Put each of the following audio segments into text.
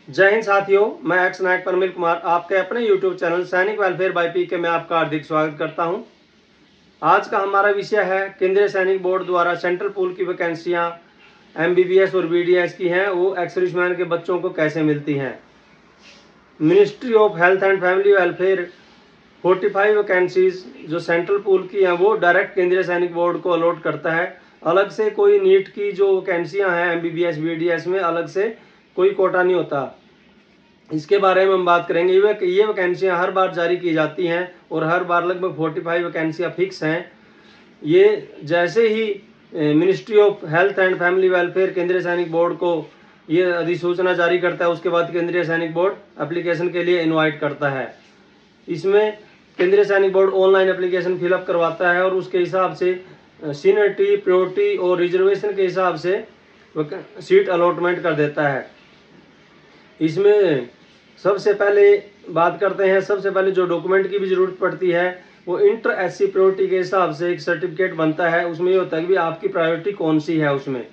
जय हिंद साथियों, मैं एक्स नायक परमिल कुमार आपके अपने YouTube चैनल सैनिक वेलफेयर बाय पीके में आपका हार्दिक स्वागत करता हूं। आज का हमारा विषय है केंद्रीय सैनिक बोर्ड द्वारा सेंट्रल पूल की वैकेंसियां MBBS और BDS की हैं, वो एक्स सर्विसमैन के बच्चों को कैसे मिलती हैं। Ministry of health and family welfare 45 vacancies जो सेंट्रल पूल की हैं वो डायरेक्ट केंद्रीय सैनिक बोर्ड को अलॉट करता है। अलग से कोई नीट की जो वैकेंसियां हैं MBBS BDS में अलग से कोई कोटा नहीं होता। इसके बारे में हम बात करेंगे। ये वैकेंसियाँ हर बार जारी की जाती हैं और हर बार लगभग 45 वैकेंसियाँ फिक्स हैं। ये जैसे ही ministry of health and family welfare केंद्रीय सैनिक बोर्ड को ये अधिसूचना जारी करता है, उसके बाद केंद्रीय सैनिक बोर्ड एप्लीकेशन के लिए इनवाइट करता है। इसमें केंद्रीय सैनिक बोर्ड ऑनलाइन एप्लीकेशन फिलअप करवाता है और उसके हिसाब से सीनियरिटी, प्रायोरिटी और रिजर्वेशन के हिसाब से सीट अलॉटमेंट कर देता है। इसमें सबसे पहले बात करते हैं, सबसे पहले जो डॉक्यूमेंट की भी ज़रूरत पड़ती है वो इंटर SC प्रायोरिटी के हिसाब से एक सर्टिफिकेट बनता है। उसमें ये होता है कि भी आपकी प्रायोरिटी कौन सी है। उसमें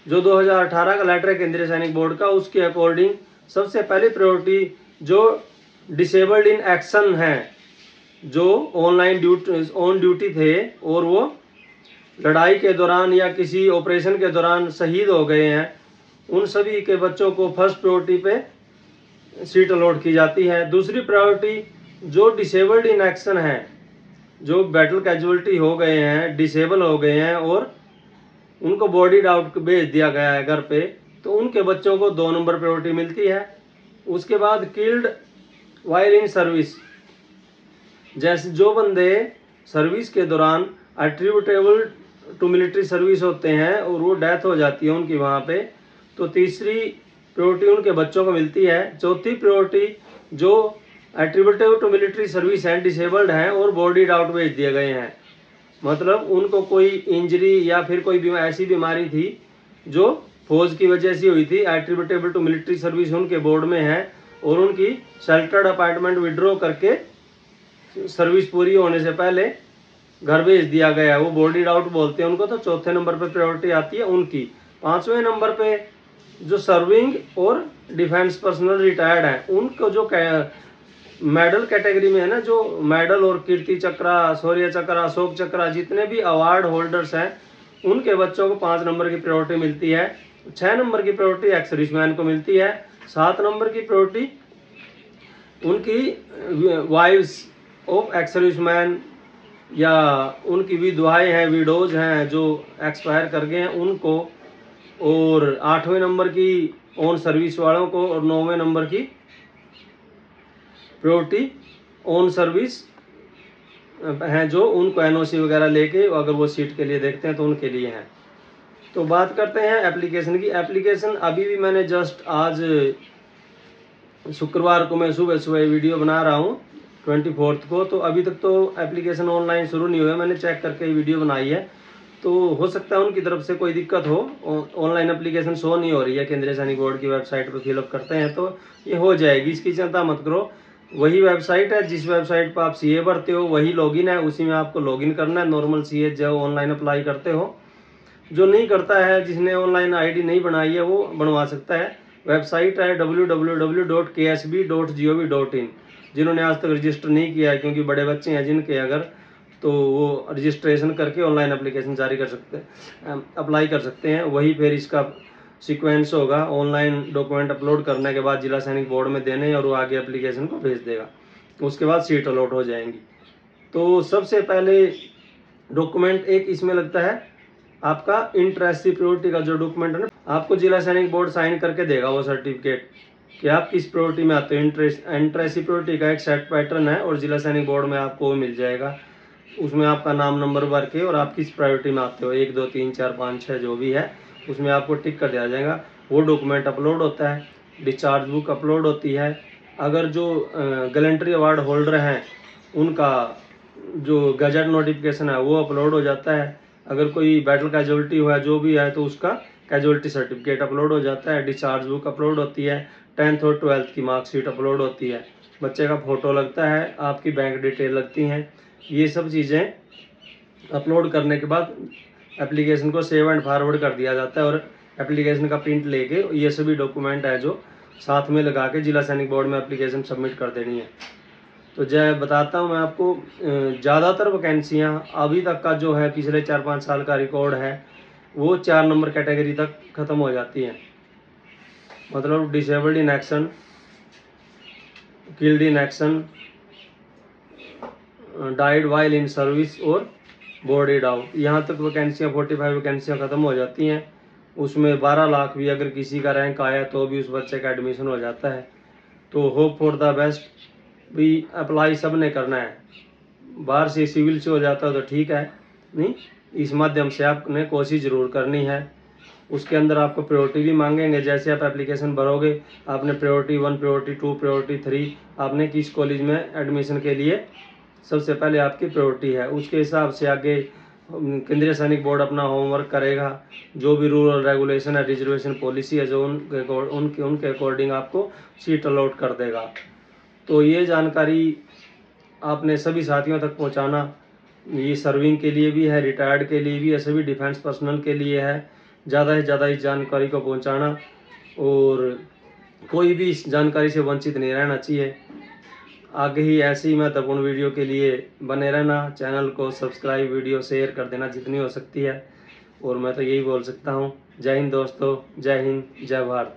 जो 2018 का लेटर है केंद्रीय सैनिक बोर्ड का, उसके अकॉर्डिंग सबसे पहले प्रायोरिटी जो डिसेबल्ड इन एक्शन हैं, जो ऑन ड्यूटी थे और वो लड़ाई के दौरान या किसी ऑपरेशन के दौरान शहीद हो गए हैं, उन सभी के बच्चों को फर्स्ट प्रायोरिटी पे सीट अलॉट की जाती है। दूसरी प्रायोरिटी जो डिसेबल्ड इन एक्शन है, जो बैटल कैजुअलिटी हो गए हैं, डिसेबल हो गए हैं और उनको बॉडी डाउट भेज दिया गया है घर पे, तो उनके बच्चों को 2 नंबर प्रायोरिटी मिलती है। उसके बाद किल्ड वाइल इन सर्विस, जैसे जो बंदे सर्विस के दौरान एट्रीब्यूटेबल टू मिलिट्री सर्विस होते हैं और वो डेथ हो जाती है उनकी वहाँ पे, तो तीसरी प्रायोरिटी उनके बच्चों को मिलती है। चौथी प्रायोरिटी जो एट्रीब्यूटेबल टू मिलिट्री सर्विस हैं, डिसेबल्ड हैं और बॉडी डाउट भेज दिए गए हैं, मतलब उनको कोई इंजरी या फिर कोई ऐसी बीमारी थी जो फौज की वजह से हुई थी, एट्रीब्यूटेबल टू मिलिट्री सर्विस उनके बोर्ड में है और उनकी शेल्टर्ड अपॉइंटमेंट विड्रॉ करके सर्विस पूरी होने से पहले घर भेज दिया गया है, वो बॉडी डाउट बोलते हैं उनको। तो चौथे नंबर पे प्रायोरिटी आती है उनकी। 5वें नंबर पे जो सर्विंग और डिफेंस पर्सनल रिटायर्ड हैं, उनको जो मेडल कैटेगरी में है ना, जो मेडल और कीर्ति चक्र, शौर्य चक्र, अशोक चक्र, जितने भी अवार्ड होल्डर्स हैं, उनके बच्चों को 5 नंबर की प्रायोरिटी मिलती है। 6 नंबर की प्रायोरिटी एक्स सर्विसमैन को मिलती है। 7 नंबर की प्रायोरिटी उनकी वाइव्स ऑफ एक्स सर्विसमैन या उनकी विधवाएं हैं, विडोज हैं जो एक्सपायर कर गए हैं उनको, और 8वें नंबर की ऑन सर्विस वालों को, और 9वें नंबर की प्रायोरिटी ऑन सर्विस हैं जो उनको NOC वगैरह लेके अगर वो सीट के लिए देखते हैं तो उनके लिए हैं। तो बात करते हैं एप्लीकेशन की। एप्लीकेशन अभी भी मैंने जस्ट आज शुक्रवार को मैं सुबह सुबह वीडियो बना रहा हूँ 24 को, तो अभी तक तो एप्लीकेशन ऑनलाइन शुरू नहीं हुआ। मैंने चेक करके वीडियो बनाई है, तो हो सकता है उनकी तरफ से कोई दिक्कत हो, ऑनलाइन एप्लीकेशन शो नहीं हो रही है। केंद्रीय सैनिक बोर्ड की वेबसाइट पर फिलअप करते हैं तो ये हो जाएगी, इसकी चिंता मत करो। वही वेबसाइट है जिस वेबसाइट पर आप CA भरते हो, वही लॉगिन है, उसी में आपको लॉगिन करना है। नॉर्मल CA जो ऑनलाइन अप्लाई करते हो, जो नहीं करता है, जिसने ऑनलाइन ID नहीं बनाई है, वो बनवा सकता है। वेबसाइट है www.ksb.gov.in। जिन्होंने आज तक रजिस्टर नहीं किया है, क्योंकि बड़े बच्चे हैं जिनके अगर, तो वो रजिस्ट्रेशन करके ऑनलाइन एप्लीकेशन जारी कर सकते हैं, अप्लाई कर सकते हैं। वही फिर इसका सीक्वेंस होगा, ऑनलाइन डॉक्यूमेंट अपलोड करने के बाद जिला सैनिक बोर्ड में देने और वो आगे एप्लीकेशन को भेज देगा, उसके बाद सीट अलॉट हो जाएंगी। तो सबसे पहले डॉक्यूमेंट एक इसमें लगता है आपका इंटर SC प्रायोरिटी का जो डॉक्यूमेंट है ना, आपको जिला सैनिक बोर्ड साइन करके देगा वो सर्टिफिकेट कि आप किस प्रायोरिटी में आते हो। इंटर SC प्रायोरिटी का एक सेट पैटर्न है और जिला सैनिक बोर्ड में आपको वो मिल जाएगा। उसमें आपका नाम नंबर भर के और आप किस प्रायोरिटी में आते हो, 1 2 3 4 5 6 जो भी है, उसमें आपको टिक कर दिया जाएगा। वो डॉक्यूमेंट अपलोड होता है, डिस्चार्ज बुक अपलोड होती है। अगर जो गैलेंट्री अवार्ड होल्डर हैं उनका जो गजट नोटिफिकेशन है वो अपलोड हो जाता है। अगर कोई बैटल कैजुअलिटी हुआ जो भी है तो उसका कैजुअलिटी सर्टिफिकेट अपलोड हो जाता है। डिस्चार्ज बुक अपलोड होती है। 10th और 12th की मार्कशीट अपलोड होती है। बच्चे का फ़ोटो लगता है, आपकी बैंक डिटेल लगती हैं। ये सब चीज़ें अपलोड करने के बाद एप्लीकेशन को सेव एंड फॉरवर्ड कर दिया जाता है और एप्लीकेशन का प्रिंट लेके ये सभी डॉक्यूमेंट है जो साथ में लगा के जिला सैनिक बोर्ड में एप्लीकेशन सबमिट कर देनी है। तो जय बताता हूँ मैं आपको, ज़्यादातर वैकेंसियाँ अभी तक का जो है पिछले 4-5 साल का रिकॉर्ड है वो 4 नंबर कैटेगरी तक ख़त्म हो जाती हैं। मतलब disabled in action, killed in action, died while in service और बोर्डेड आउट, यहाँ तक वैकेंसियाँ 45 वैकेंसियाँ ख़त्म हो जाती हैं। उसमें 12 लाख भी अगर किसी का रैंक आया तो भी उस बच्चे का एडमिशन हो जाता है। तो होप फॉर द बेस्ट, भी अप्लाई सब ने करना है। बाहर से सिविल से हो जाता है तो ठीक है, नहीं इस माध्यम से आपने कोशिश ज़रूर करनी है। उसके अंदर आपको प्रायोरिटी भी मांगेंगे, जैसे आप एप्लीकेशन भरोगे आपने प्रायोरिटी 1, प्रायोरिटी 2, प्रायोरिटी 3, आपने किस कॉलेज में एडमिशन के लिए सबसे पहले आपकी प्रायोरिटी है, उसके हिसाब से आगे केंद्रीय सैनिक बोर्ड अपना होमवर्क करेगा। जो भी रूल और रेगुलेशन है, रिजर्वेशन पॉलिसी है, जो उनके अकॉर्डिंग आपको सीट अलॉट कर देगा। तो ये जानकारी आपने सभी साथियों तक पहुंचाना, ये सर्विंग के लिए भी है, रिटायर्ड के लिए भी है, सभी डिफेंस पर्सनल के लिए है। ज़्यादा से ज़्यादा इस जानकारी को पहुंचाना और कोई भी इस जानकारी से वंचित नहीं रहना चाहिए। आगे ही ऐसी महत्वपूर्ण वीडियो के लिए बने रहना, चैनल को सब्सक्राइब, वीडियो शेयर कर देना जितनी हो सकती है। और मैं तो यही बोल सकता हूँ, जय हिंद दोस्तों, जय हिंद, जय भारत।